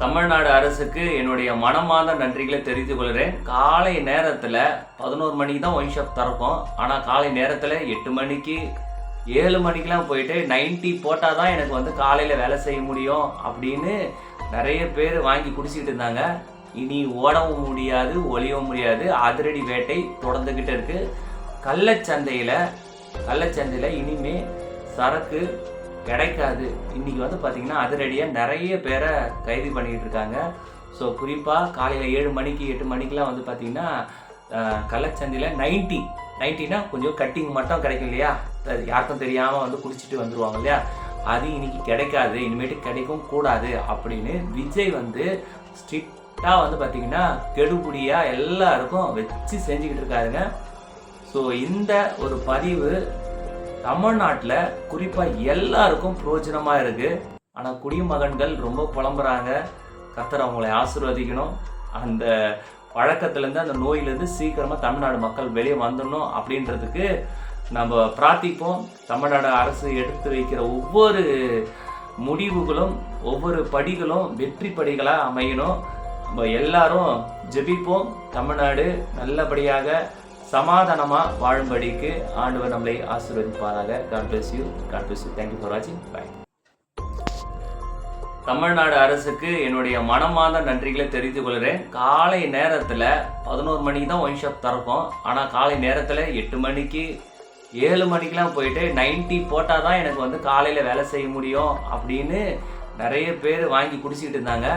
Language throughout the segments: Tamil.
தமிழ்நாடு அரசுக்கு என்னுடைய மனமார்ந்த நன்றிகளை தெரிவித்துக் கொள்கிறேன். காலை நேரத்தில் 11 மணிக்கு தான் ஒயின் ஷாப் திறக்கும். ஆனால் காலை நேரத்தில் 8 மணிக்கு 7 மணிக்கெலாம் போயிட்டு 90 போட்டால் தான் எனக்கு வந்து காலையில் வேலை செய்ய முடியும் அப்படின்னு நிறைய பேர் வாங்கி குடிச்சிக்கிட்டு இருந்தாங்க. இனி ஓடவும் முடியாது, ஒளியவும் முடியாது. அதிரடி வேட்டை தொடர்ந்துக்கிட்டு இருக்குது. கள்ளச்சந்தையில் இனிமே சரக்கு கிடைக்காது. இன்றைக்கி வந்து பார்த்திங்கன்னா அதிரடியாக நிறைய பேரை கைது பண்ணிக்கிட்டு இருக்காங்க. ஸோ குறிப்பாக காலையில் 7 மணிக்கு 8 மணிக்கெலாம் வந்து பார்த்திங்கன்னா கள்ளச்சந்தையில் 90னா கொஞ்சம் கட்டிங் மட்டும் கிடைக்கும் இல்லையா, யாருக்கும் தெரியாமல் வந்து குடிச்சிட்டு வந்துடுவாங்க இல்லையா, அது இன்றைக்கி கிடைக்காது, இனிமேட்டு கிடைக்கும் கூடாது அப்படின்னு விஜய் வந்து ஸ்ட்ரிக்டாக வந்து பார்த்திங்கன்னா கெடுபுடியாக எல்லாருக்கும் வச்சு செஞ்சுக்கிட்டு இருக்காருங்க. ஸோ இந்த ஒரு பதிவு தமிழ்நாட்டில் குறிப்பாக எல்லாருக்கும் பிரயோஜனமாக இருக்குது. ஆனால் குடிமகன்கள் ரொம்ப புலம்புறாங்க. கர்த்தர் அவங்களை ஆசீர்வதிக்கணும். அந்த பழக்கத்துலேருந்து, அந்த நோயிலேருந்து சீக்கிரமாக தமிழ்நாடு மக்கள் வெளியே வந்துடணும் அப்படின்றதுக்கு நம்ம பிரார்த்திப்போம். தமிழ்நாடு அரசு எடுத்து வைக்கிற ஒவ்வொரு முடிவுகளும், ஒவ்வொரு படிகளும் வெற்றி படிகளாக அமையணும். நம்ம எல்லாரும் ஜெபிப்போம். தமிழ்நாடு நல்லபடியாக சமாதானமாக வாழும்படிக்கு ஆண்டவர் நம்மளை ஆசீர்வதிப்பாராக. God bless you. Thank you for watching. Bye. Tamil Nadu அரசுக்கு என்னுடைய மனமார்ந்த நன்றிகளை தெரிவித்துக் கொள்கிறேன். காலை நேரத்தில் 11 மணிக்கு தான் ஒயின் ஷாப் திறக்கும். ஆனால் காலை நேரத்தில் 8 மணிக்கு 7 மணிக்கெலாம் போயிட்டு 90 போட்டால் தான் எனக்கு வந்து காலையில் வேலை செய்ய முடியும் அப்படின்னு நிறைய பேர் வாங்கி குடிச்சிக்கிட்டு இருந்தாங்க.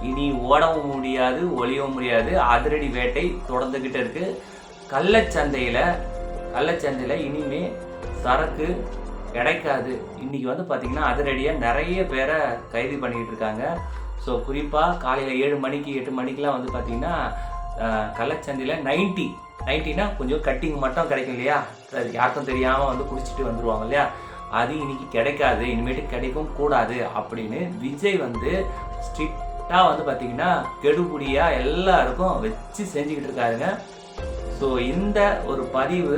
இனி ஓடவும் முடியாது, ஒளியவும் முடியாது. அதிரடி வேட்டை தொடர்ந்துக்கிட்டு இருக்குது. கள்ளச்சந்தையில் இனிமே சரக்கு கிடைக்காது. இன்றைக்கி வந்து பார்த்திங்கன்னா அதிரடியாக நிறைய பேரை கைது பண்ணிக்கிட்டு இருக்காங்க. ஸோ குறிப்பாக காலையில் 7 மணிக்கு 8 மணிக்கெலாம் வந்து பார்த்திங்கன்னா கள்ளச்சந்தையில் 90னா கொஞ்சம் கட்டிங் மட்டும் கிடைக்கும் இல்லையா, யாருக்கும் தெரியாமல் வந்து குடிச்சிட்டு வந்துடுவாங்க இல்லையா, அது இன்றைக்கி கிடைக்காது, இனிமேட்டு கிடைக்கும் கூடாது அப்படின்னு விஜய் வந்து ஸ்ட்ரிக்டாக வந்து பார்த்திங்கன்னா கெடுபுடியாக எல்லாருக்கும் வச்சு செஞ்சுக்கிட்டு இருக்காருங்க. ஸோ இந்த ஒரு பதிவு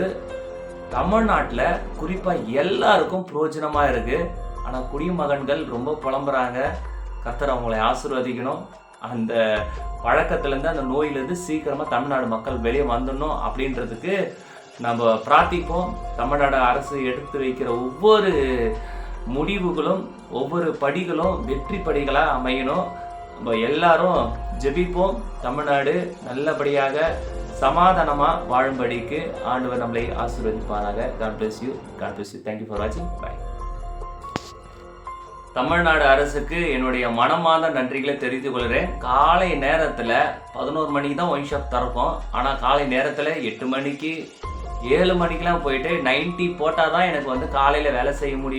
தமிழ்நாட்டில் குறிப்பாக எல்லாருக்கும் பிரயோஜனமாக இருக்குது. ஆனால் குடிமகன்கள் ரொம்ப புலம்புறாங்க. கர்த்தர் அவங்களை ஆசீர்வதிக்கணும். அந்த பழக்கத்துலேருந்து, அந்த நோயிலேருந்து சீக்கிரமாக தமிழ்நாடு மக்கள் வெளியே வந்துடணும் அப்படின்றதுக்கு நம்ம பிரார்த்திப்போம். தமிழ்நாடு அரசு எடுத்து வைக்கிற ஒவ்வொரு முடிவுகளும், ஒவ்வொரு படிகளும் வெற்றி படிகளாக அமையணும். நம்ம எல்லாரும் ஜெபிப்போம். தமிழ்நாடு நல்லபடியாக சமாதானமாக வாழும்படிக்கு ஆண்டவர் நம்மளை ஆசீர்வதிப்பாராக. God bless you. Thank you for watching. Bye. Tamil Nadu அரசுக்கு என்னுடைய மனமார்ந்த நன்றிகளை தெரிவித்துக் கொள்கிறேன். காலை நேரத்தில் 11 மணிக்கு தான் ஒயின் ஷாப் திறக்கும். ஆனால் காலை நேரத்தில் 8 மணிக்கு 7 மணிக்கெலாம் போயிட்டு 90 போட்டால் தான் எனக்கு வந்து காலையில் வேலை செய்ய முடியும்.